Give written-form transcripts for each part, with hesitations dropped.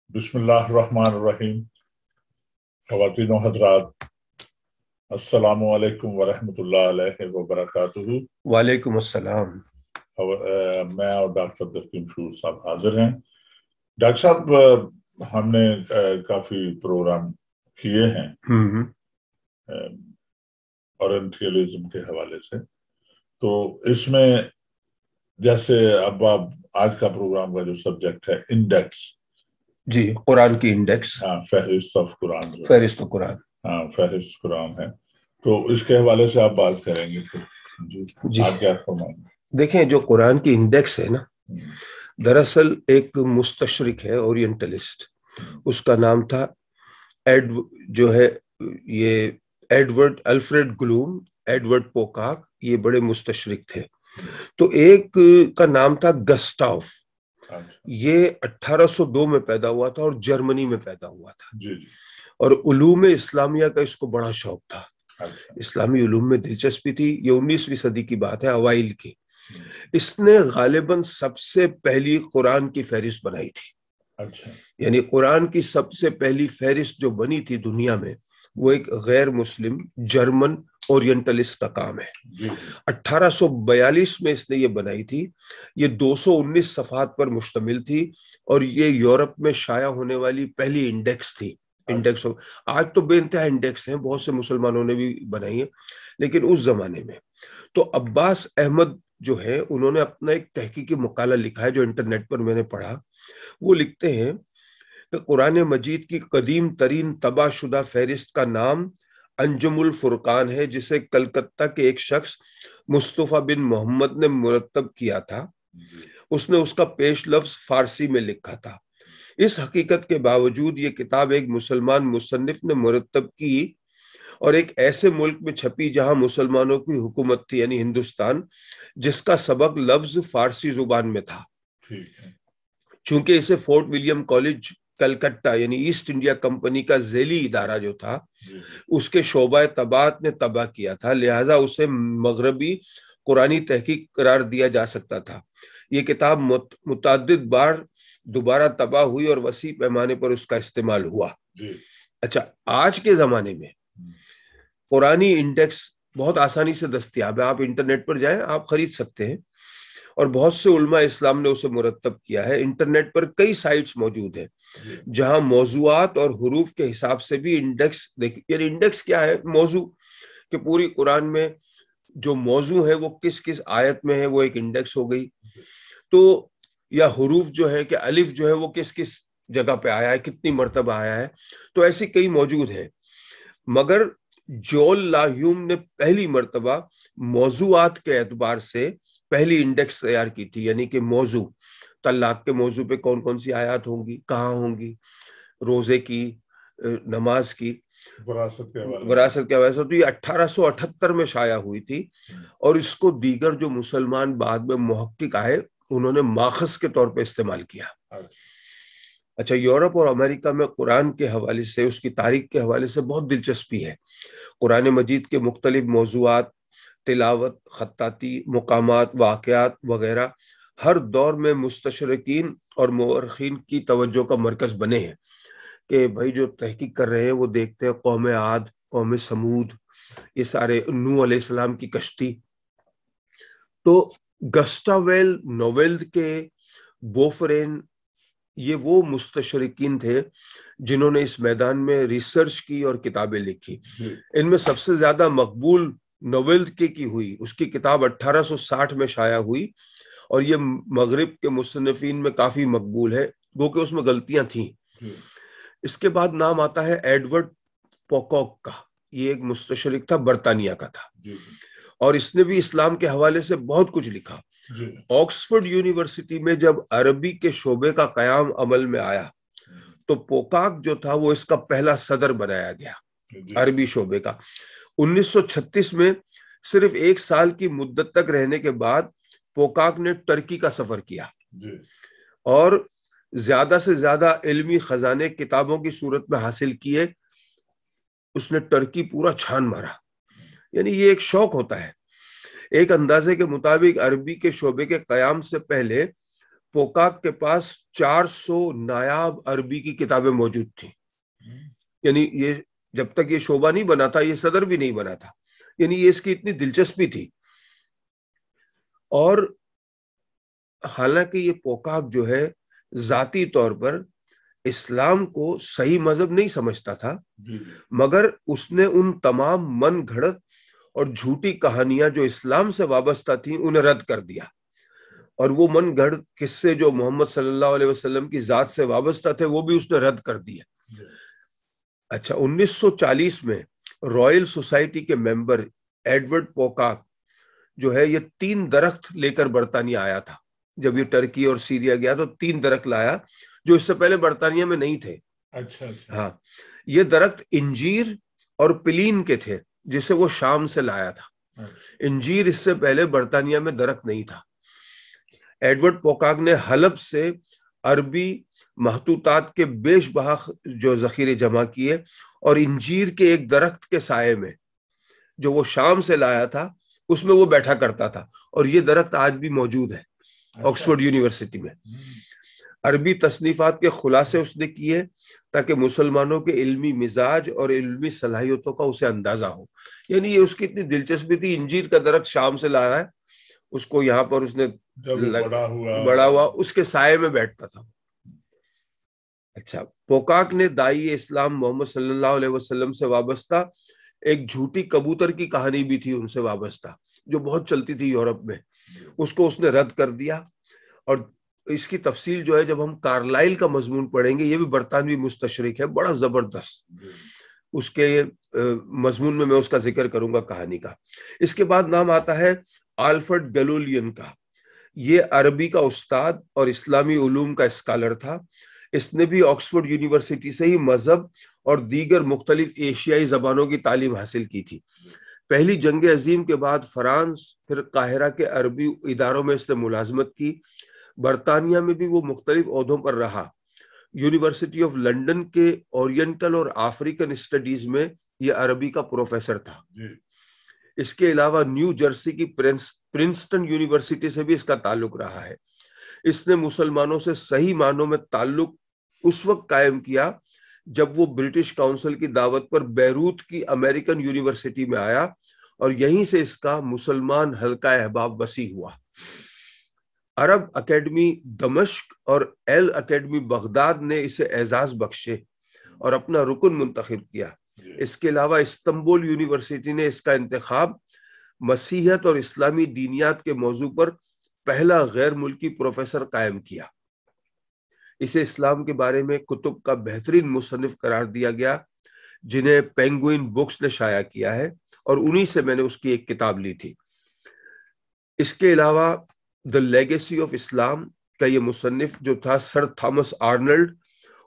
بسم اللہ الرحمن الرحیم۔ خواتین و حضرات، السلام علیکم ورحمۃ اللہ علیہ وبرکاتہ۔ وعلیکم السلام۔ میں اور ڈاکٹر عبدالحکیم شور صاحب حاضر ہیں۔ ڈاکٹر صاحب، ہم نے کافی پروگرام کیے ہیں اورینٹیلزم کے حوالے سے، تو اس میں جیسے اب آج کا پروگرام کا جو سبجیکٹ ہے انڈیکس، جی، قرآن کی انڈیکس، فہرست آف قرآن، فہرست قرآن، فہرست قرآن ہے، تو اس کے حوالے سے آپ بات کریں گے تو جی آپ کیا فرمائیں گے؟ دیکھیں، جو قرآن کی انڈیکس ہے نا، دراصل ایک مستشرق ہے، اورینٹلسٹ، اس کا نام تھا یہ ایڈورڈ الفریڈ گلوم، ایڈورڈ پوکاک، یہ بڑے مستشرق تھے۔ تو ایک کا نام تھا گسٹاف، یہ 1802 میں پیدا ہوا تھا اور جرمنی میں پیدا ہوا تھا، اور علوم اسلامیہ کا اس کو بڑا شوق تھا، اسلامی علوم میں دلچسپی تھی۔ یہ 19ویں صدی کی بات ہے، اوائل کی۔ اس نے غالباً سب سے پہلی قرآن کی فہرست بنائی تھی، یعنی قرآن کی سب سے پہلی فہرست جو بنی تھی دنیا میں، وہ ایک غیر مسلم جرمن اورینٹلسٹ کا کام ہے۔ 1842 میں اس نے یہ بنائی تھی۔ یہ 219 صفحات پر مشتمل تھی، اور یہ یورپ میں شائع ہونے والی پہلی انڈیکس تھی۔ انڈیکس آج تو بے انتہا انڈیکس ہیں، بہت سے مسلمانوں نے بھی بنائی ہیں، لیکن اس زمانے میں تو عباس احمد جو ہے، انہوں نے اپنا ایک تحقیقی مقالہ لکھا ہے جو انٹرنیٹ پر میں نے پڑھا۔ وہ لکھتے ہیں کہ قرآن مجید کی قدیم ترین طبع شدہ فہرست کا نام انجم الفرقان ہے، جسے کلکتہ کے ایک شخص مصطفیٰ بن محمد نے مرتب کیا تھا۔ اس نے اس کا پیش لفظ فارسی میں لکھا تھا۔ اس حقیقت کے باوجود یہ کتاب ایک مسلمان مصنف نے مرتب کی اور ایک ایسے ملک میں چھپی جہاں مسلمانوں کی حکومت تھی، یعنی ہندوستان، جس کا سبق لفظ فارسی زبان میں تھا۔ چونکہ اسے فورٹ ولیم کالج کلکتہ، یعنی ایسٹ انڈیا کمپنی کا ذیلی ادارہ جو تھا، اس کے شعبہ طباعت نے طبع کیا تھا، لہٰذا اسے مغربی قرآنی تحقیق قرار دیا جا سکتا تھا۔ یہ کتاب متعدد بار دوبارہ طبع ہوئی اور وسیع پیمانے پر اس کا استعمال ہوا۔ اچھا، آج کے زمانے میں قرآنی انڈیکس بہت آسانی سے دستیاب ہے، آپ انٹرنیٹ پر جائیں، آپ خرید سکتے ہیں، اور بہت سے علماء اسلام نے اسے مرتب کیا ہے۔ انٹرنیٹ پر کئی سائٹس موجود ہیں جہاں موضوعات اور حروف کے حساب سے بھی انڈیکس یعنی انڈیکس کیا ہے؟ موضوع، کہ پوری قرآن میں جو موضوع ہے وہ کس کس آیت میں ہے، وہ ایک انڈیکس ہو گئی۔ تو یا حروف جو ہے کہ الف جو ہے وہ کس کس جگہ پہ آیا ہے، کتنی مرتبہ آیا ہے، تو ایسی کئی موجود ہیں۔ مگر جول لاہیوم نے پہلی مرتبہ موضوعات کے اعتبار سے پہلی انڈیکس تیار کی تھی، یعنی کہ موضوع، طلاق کے موضوع پہ کون کون سی آیات ہوں گی، کہاں ہوں گی، روزے کی، نماز کی، وراثت کے حوالے سے۔ تو یہ 1878 میں شائع ہوئی تھی، اور اس کو دیگر جو مسلمان بعد میں محقق آئے، انہوں نے ماخذ کے طور پہ استعمال کیا۔ اچھا، یورپ اور امریکہ میں قرآن کے حوالے سے، اس کی تاریخ کے حوالے سے بہت دلچسپی ہے۔ قرآن مجید کے مختلف موضوعات، تلاوت، خطاطی، مقامات، واقعات وغیرہ ہر دور میں مستشرقین اور مورخین کی توجہ کا مرکز بنے ہیں، کہ بھائی جو تحقیق کر رہے ہیں وہ دیکھتے ہیں قوم عاد، قوم سمود، یہ سارے، نوح علیہ السلام کی کشتی۔ تو گسٹاویل نوویلد کے بوفرین، یہ وہ مستشرقین تھے جنہوں نے اس میدان میں ریسرچ کی اور کتابیں لکھی۔ ان میں سب سے زیادہ مقبول نوویلد کی ہوئی، اس کی کتاب 1860 میں شائع ہوئی، اور یہ مغرب کے مصنفین میں کافی مقبول ہے، گو کہ اس میں غلطیاں تھیں۔ اس کے بعد نام آتا ہے ایڈورڈ پوکاک کا۔ یہ ایک مستشرق تھا، برطانیہ کا تھا، اور اس نے بھی اسلام کے حوالے سے بہت کچھ لکھا۔ آکسفورڈ یونیورسٹی میں جب عربی کے شعبے کا قیام عمل میں آیا، تو پوکاک جو تھا وہ اس کا پہلا صدر بنایا گیا، عربی شعبے کا۔ 1936 میں صرف 1 سال کی مدت تک رہنے کے بعد پوکاک نے ترکی کا سفر کیا، اور زیادہ سے زیادہ علمی خزانے کتابوں کی صورت میں حاصل کیے۔ اس نے ترکی پورا چھان مارا، یعنی یہ ایک شوق ہوتا ہے۔ ایک اندازے کے مطابق عربی کے شعبے کے قیام سے پہلے پوکاک کے پاس 400 نایاب عربی کی کتابیں موجود تھیں. یعنی یہ جب تک یہ شعبہ نہیں بنا تھا، یہ صدر بھی نہیں بنا تھا، یعنی یہ اس کی اتنی دلچسپی تھی. اور حالانکہ یہ پوکاک جو ہے ذاتی طور پر اسلام کو صحیح مذہب نہیں سمجھتا تھا، مگر اس نے ان تمام من گھڑت اور جھوٹی کہانیاں جو اسلام سے وابستہ تھیں انہیں رد کر دیا. اور وہ من گھڑت قصے جو محمد صلی اللہ علیہ وسلم کی ذات سے وابستہ تھے وہ بھی اس نے رد کر دیے. اچھا، 1940 میں رائل سوسائٹی کے ممبر ایڈورڈ پوکاک جو ہے یہ 3 درخت لے کر برطانیہ آیا تھا. جب یہ ٹرکی اور سیریا گیا تو 3 درخت لایا جو اس سے پہلے برطانیہ میں نہیں تھے. اچھا. ہاں، یہ درخت انجیر اور پلین کے تھے جسے وہ شام سے لایا تھا. انجیر اس سے پہلے برطانیہ میں درخت نہیں تھا. ایڈورڈ پوکاک نے حلب سے عربی مخطوطات کے بیش بہا جو ذخیرے جمع کیے اور انجیر کے ایک درخت کے سائے میں جو وہ شام سے لایا تھا اس میں وہ بیٹھا کرتا تھا. اور یہ درخت آج بھی موجود ہے آکسفورڈ یونیورسٹی میں. عربی تصنیفات کے خلاصے اس نے کیے تاکہ مسلمانوں کے علمی مزاج اور علمی صلاحیتوں کا اسے اندازہ ہو. یعنی یہ اس کی اتنی دلچسپی تھی، انجیر کا درخت شام سے لایا ہے، اس کو یہاں پر اس نے بڑا ہوا اس کے سائے میں بیٹھتا تھا. اچھا، پوکاک نے دائی اسلام محمد صلی اللہ علیہ وسلم سے وابستہ ایک جھوٹی کبوتر کی کہانی بھی تھی ان سے وابستہ جو بہت چلتی تھی یورپ میں، اس کو اس نے رد کر دیا. اور اس کی تفصیل جو ہے جب ہم کارلائل کا مضمون پڑھیں گے، یہ بھی برطانوی مستشرق ہے، بڑا زبردست، اس کے مضمون میں اس کا ذکر کروں گا کہانی کا. اس کے بعد نام آتا ہے آلفرڈ گلولین کا. یہ عربی کا استاد اور اسلامی علوم کا اسکالر تھا. اس نے بھی آکسفورڈ یونیورسٹی سے ہی مذہب اور دیگر مختلف ایشیائی زبانوں کی تعلیم حاصل کی تھی. پہلی جنگ عظیم کے بعد فرانس پھر قاہرہ کے عربی اداروں میں اس نے ملازمت کی. برطانیہ میں بھی وہ مختلف عہدوں پر رہا. یونیورسٹی آف لنڈن کے اورینٹل اور افریقن اسٹڈیز میں یہ عربی کا پروفیسر تھا. اس کے علاوہ نیو جرسی کی پرنسٹن یونیورسٹی سے بھی اس کا تعلق رہا ہے. اس نے مسلمانوں سے صحیح معنوں میں تعلق اس وقت قائم کیا جب وہ برٹش کاؤنسل کی دعوت پر بیروت کی امریکن یونیورسٹی میں آیا اور یہیں سے اس کا مسلمان حلقہ احباب وسیع ہوا. عرب اکیڈمی دمشق اور ایل اکیڈمی بغداد نے اسے اعزاز بخشے اور اپنا رکن منتخب کیا. اس کے علاوہ استنبول یونیورسٹی نے اس کا انتخاب مسیحیت اور اسلامی دینیات کے موضوع پر پہلا غیر ملکی پروفیسر قائم کیا. اسے اسلام کے بارے میں کتب کا بہترین مصنف قرار دیا گیا جنہیں پینگوئن بکس نے شائع کیا ہے، اور انہی سے میں نے اس کی ایک کتاب لی تھی. اس کے علاوہ دی لیگیسی آف اسلام کا یہ مصنف جو تھا سر تھامس آرنلڈ،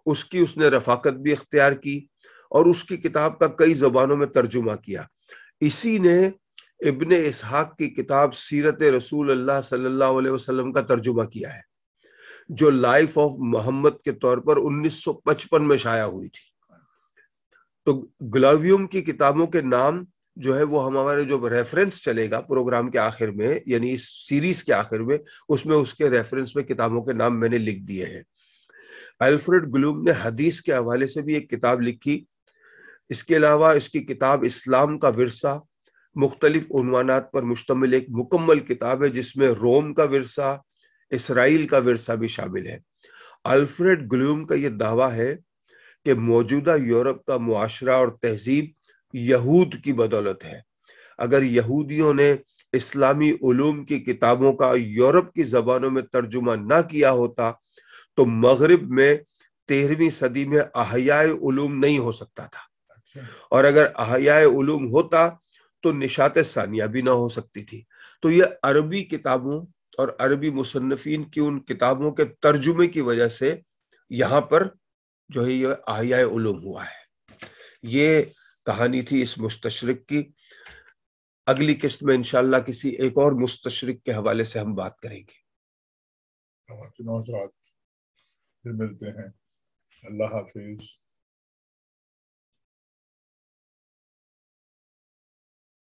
اس کی اس نے رفاقت بھی اختیار کی اور اس کی کتاب کا کئی زبانوں میں ترجمہ کیا. اسی نے ابن اسحاق کی کتاب سیرت رسول اللہ صلی اللہ علیہ وسلم کا ترجمہ کیا ہے جو لائف آف محمد کے طور پر 1955 میں شائع ہوئی تھی. تو گلاویوم کی کتابوں کے نام جو ہے وہ ہمارے جو ریفرنس چلے گا پروگرام کے آخر میں، یعنی اس سیریز کے آخر میں، اس میں اس کے ریفرنس میں کتابوں کے نام میں نے لکھ دیے ہیں. الفریڈ گلوم نے حدیث کے حوالے سے بھی ایک کتاب لکھی. اس کے علاوہ اس کی کتاب اسلام کا ورثہ مختلف عنوانات پر مشتمل ایک مکمل کتاب ہے جس میں روم کا ورثہ، اسرائیل کا ورثہ بھی شامل ہے. الفریڈ گلوم کا یہ دعویٰ ہے کہ موجودہ یورپ کا معاشرہ اور تہذیب یہود کی بدولت ہے. اگر یہودیوں نے اسلامی علوم کی کتابوں کا یورپ کی زبانوں میں ترجمہ نہ کیا ہوتا تو مغرب میں 13ویں صدی میں احیاء علوم نہیں ہو سکتا تھا، اور اگر احیاء علوم ہوتا تو نشاط ثانیہ بھی نہ ہو سکتی تھی. تو یہ عربی کتابوں اور عربی مصنفین کی ان کتابوں کے ترجمے کی وجہ سے یہاں پر جو ہے یہ احیاء علوم ہوا ہے. یہ کہانی تھی اس مستشرق کی. اگلی قسط میں انشاءاللہ کسی ایک اور مستشرق کے حوالے سے ہم بات کریں گے. پھر ملتے ہیں. اللہ حافظ.